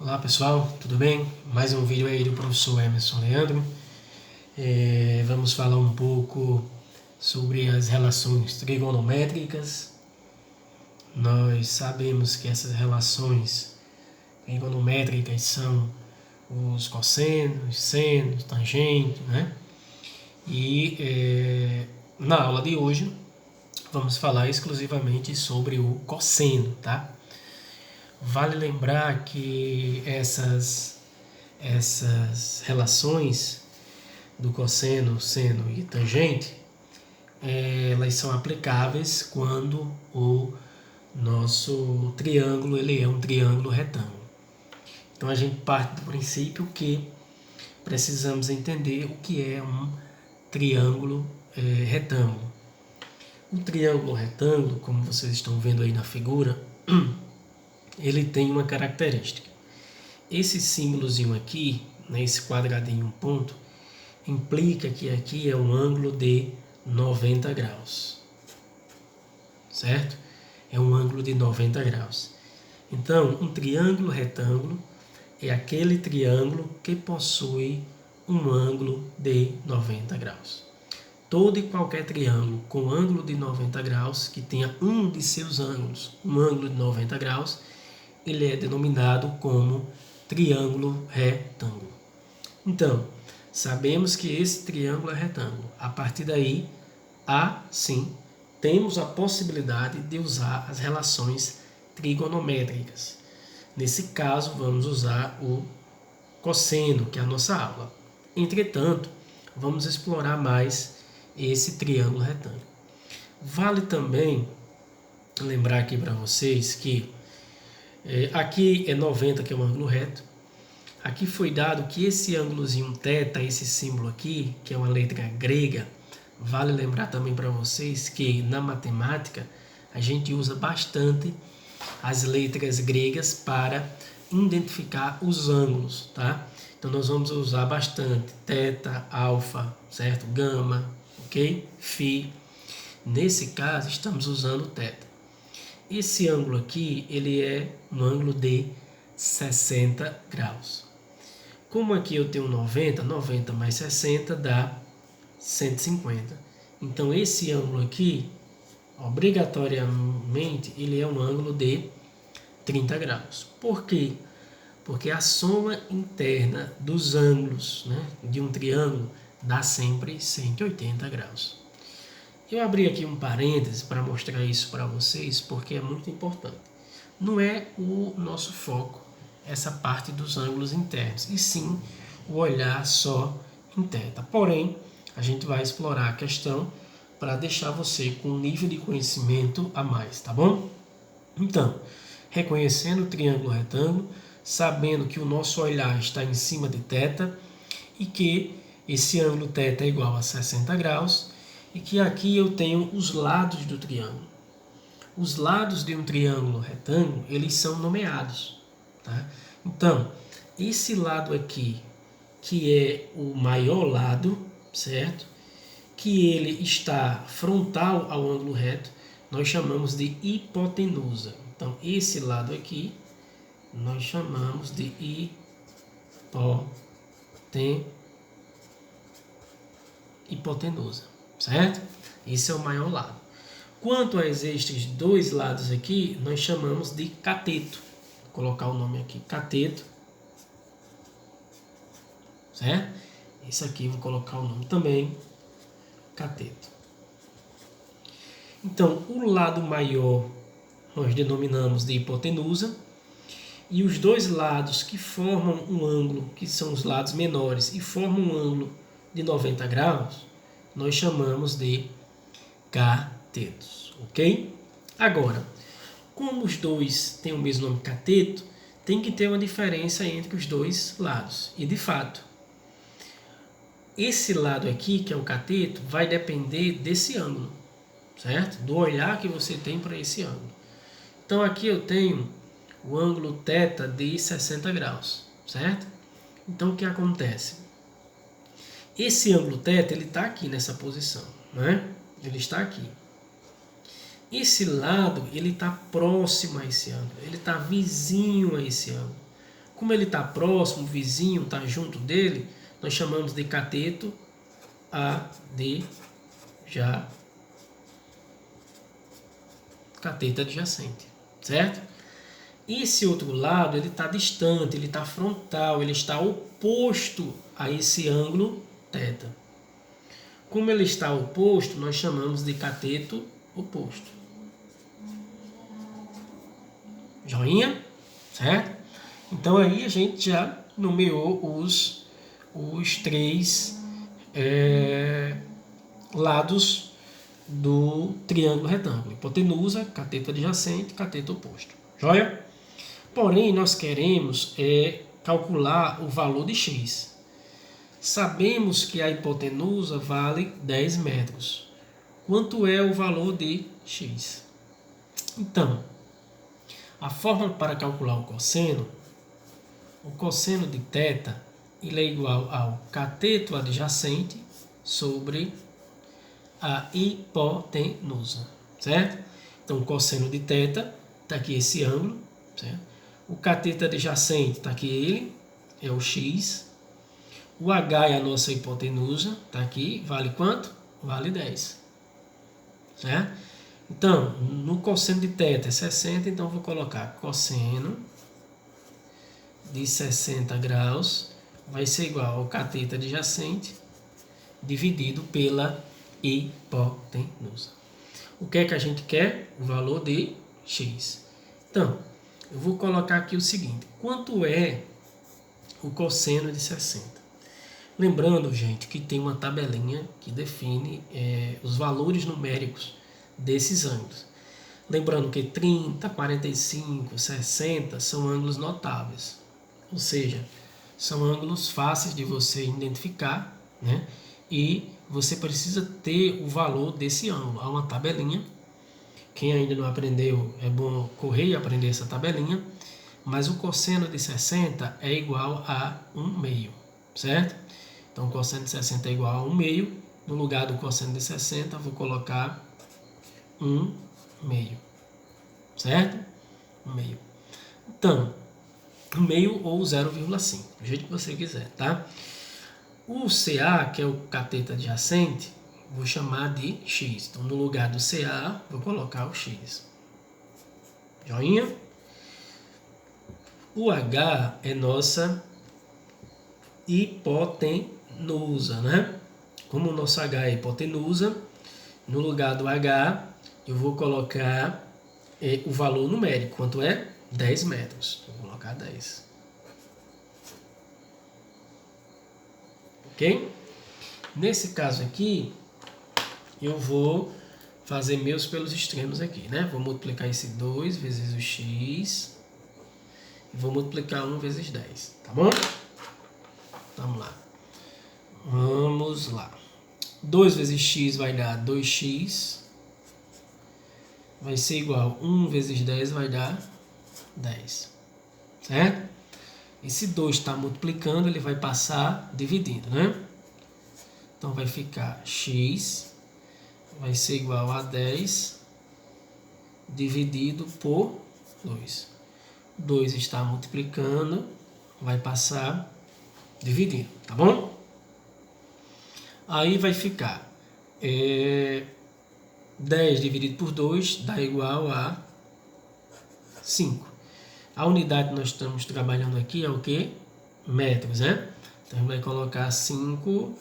Olá pessoal, tudo bem? Mais um vídeo aí do professor Emerson Leandro. Vamos falar um pouco sobre as relações trigonométricas. Nós sabemos que essas relações trigonométricas são os cossenos, senos, tangentes, né? Na aula de hoje vamos falar exclusivamente sobre o cosseno, tá? Vale lembrar que essas relações do cosseno, seno e tangente, elas são aplicáveis quando o nosso triângulo ele é um triângulo retângulo. Então a gente parte do princípio que precisamos entender o que é um triângulo retângulo. Um triângulo retângulo, como vocês estão vendo aí na figura, ele tem uma característica. Esse símbolozinho aqui, né, esse quadradinho, um ponto, implica que aqui é um ângulo de 90 graus, certo? É um ângulo de 90 graus. Então, um triângulo retângulo é aquele triângulo que possui um ângulo de 90 graus. Todo e qualquer triângulo com ângulo de 90 graus, que tenha um de seus ângulos, um ângulo de 90 graus, ele é denominado como triângulo retângulo. Então, sabemos que esse triângulo é retângulo. A partir daí, sim, temos a possibilidade de usar as relações trigonométricas. Nesse caso, vamos usar o cosseno, que é a nossa aula. Entretanto, vamos explorar mais esse triângulo retângulo. Vale também lembrar aqui para vocês que aqui é 90, que é um ângulo reto. Aqui foi dado que esse ângulozinho θ, esse símbolo aqui, que é uma letra grega, vale lembrar também para vocês que na matemática a gente usa bastante as letras gregas para identificar os ângulos, tá? Então nós vamos usar bastante θ, alfa, certo? Gama, ok? Φ. Nesse caso estamos usando θ. Esse ângulo aqui, ele é um ângulo de 60 graus. Como aqui eu tenho 90, 90 mais 60 dá 150. Então, esse ângulo aqui, obrigatoriamente, ele é um ângulo de 30 graus. Por quê? Porque a soma interna dos ângulos, né, de um triângulo dá sempre 180 graus. Eu abri aqui um parêntese para mostrar isso para vocês, porque é muito importante. Não é o nosso foco essa parte dos ângulos internos, e sim o olhar só em θ. Porém, a gente vai explorar a questão para deixar você com um nível de conhecimento a mais, tá bom? Então, reconhecendo o triângulo retângulo, sabendo que o nosso olhar está em cima de θ e que esse ângulo θ é igual a 60 graus e que aqui eu tenho os lados do triângulo. Os lados de um triângulo retângulo, eles são nomeados. Tá? Então, esse lado aqui, que é o maior lado, certo? Que ele está frontal ao ângulo reto, nós chamamos de hipotenusa. Então, esse lado aqui, nós chamamos de hipotenusa, certo? Esse é o maior lado. Quanto a estes dois lados aqui, nós chamamos de cateto. Vou colocar o nome aqui, cateto. Certo? Esse aqui vou colocar o nome também, cateto. Então, o lado maior nós denominamos de hipotenusa. E os dois lados que formam um ângulo, que são os lados menores, e formam um ângulo de 90 graus, nós chamamos de catetos, ok? Agora, como os dois têm o mesmo nome, cateto, tem que ter uma diferença entre os dois lados. E, de fato, esse lado aqui, que é o cateto, vai depender desse ângulo, certo? Do olhar que você tem para esse ângulo. Então, aqui eu tenho o ângulo θ de 60 graus, certo? Então, o que acontece? Esse ângulo θ, ele está aqui nessa posição, né? Ele está aqui. Esse lado, ele está próximo a esse ângulo, ele está vizinho a esse ângulo. Como ele está próximo, vizinho, está junto dele, nós chamamos de cateto cateto adjacente, certo? E esse outro lado, ele está distante, ele está frontal, ele está oposto a esse ângulo θ. Como ele está oposto, nós chamamos de cateto oposto. Joinha? Certo? Então aí a gente já nomeou os três lados do triângulo retângulo: hipotenusa, cateto adjacente, cateto oposto. Joia? Porém, nós queremos calcular o valor de x. Sabemos que a hipotenusa vale 10 metros. Quanto é o valor de x? Então, a fórmula para calcular o cosseno de θ, ele é igual ao cateto adjacente sobre a hipotenusa, certo? Então, o cosseno de θ, está aqui esse ângulo, certo? O cateto adjacente, está aqui ele, é o x. O h é a nossa hipotenusa, está aqui, vale quanto? Vale 10, certo? Então, no cosseno de θ é 60, então eu vou colocar cosseno de 60 graus vai ser igual ao cateto adjacente dividido pela hipotenusa. O que é que a gente quer? O valor de x. Então, eu vou colocar aqui o seguinte: quanto é o cosseno de 60? Lembrando, gente, que tem uma tabelinha que define os valores numéricos desses ângulos. Lembrando que 30, 45, 60 são ângulos notáveis, ou seja, são ângulos fáceis de você identificar, né? E você precisa ter o valor desse ângulo. Há uma tabelinha. Quem ainda não aprendeu, é bom correr e aprender essa tabelinha. Mas o cosseno de 60 é igual a 1/2, certo? Então, o cosseno de 60 é igual a 1/2. No lugar do cosseno de 60, vou colocar 1/2, certo? 1/2. Então, 1/2 ou 0,5, do jeito que você quiser, tá? O CA, que é o cateto adjacente, vou chamar de x. Então, no lugar do CA, vou colocar o x. Joinha? O H é nossa hipotenusa, né? Como o nosso H é hipotenusa, no lugar do H, eu vou colocar o valor numérico. Quanto é? 10 metros. Vou colocar 10. Ok? Nesse caso aqui, eu vou fazer meus pelos extremos aqui, né? Vou multiplicar esse 2 vezes o x e vou multiplicar 1 vezes 10, tá bom? Vamos lá. Vamos lá. 2 vezes x vai dar 2x. Vai ser igual a 1 vezes 10 vai dar 10. Certo? Esse 2 está multiplicando, ele vai passar dividindo, né? Então, vai ficar x vai ser igual a 10 dividido por 2. 2 está multiplicando, vai passar dividindo, tá bom? Aí vai ficar 10 dividido por 2 dá igual a 5. A unidade que nós estamos trabalhando aqui é o quê? Metros, né? Então, a gente vai colocar 5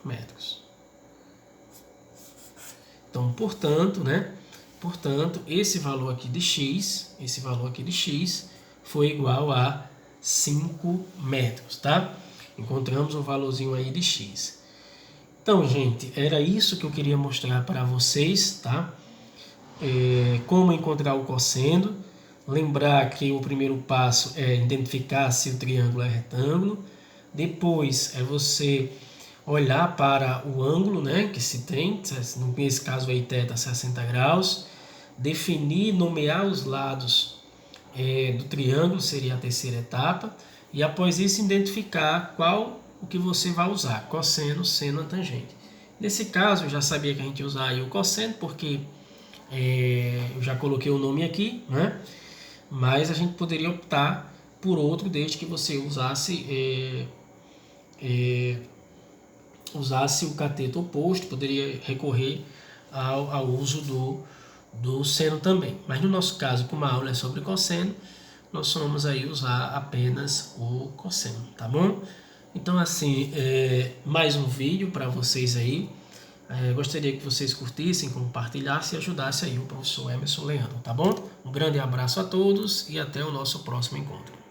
metros. Então, portanto, né? Portanto, esse valor aqui de x foi igual a 5 metros, tá? Encontramos um valorzinho aí de x. Então, gente, era isso que eu queria mostrar para vocês, tá? Como encontrar o cosseno. Lembrar que o primeiro passo é identificar se o triângulo é retângulo. Depois é você olhar para o ângulo, né, que se tem. Nesse caso aí, θ 60 graus. Definir, nomear os lados do triângulo, seria a terceira etapa. E após isso, identificar qual o que você vai usar, cosseno, seno, tangente. Nesse caso, eu já sabia que a gente ia usar aí o cosseno, porque eu já coloquei o nome aqui, né? Mas a gente poderia optar por outro, desde que você usasse o cateto oposto, poderia recorrer ao uso do seno também. Mas no nosso caso, como a aula é sobre cosseno, nós vamos aí usar apenas o cosseno, tá bom? Então assim, mais um vídeo para vocês aí. Gostaria que vocês curtissem, compartilhassem e ajudassem aí o professor Emerson Leandro, tá bom? Um grande abraço a todos e até o nosso próximo encontro.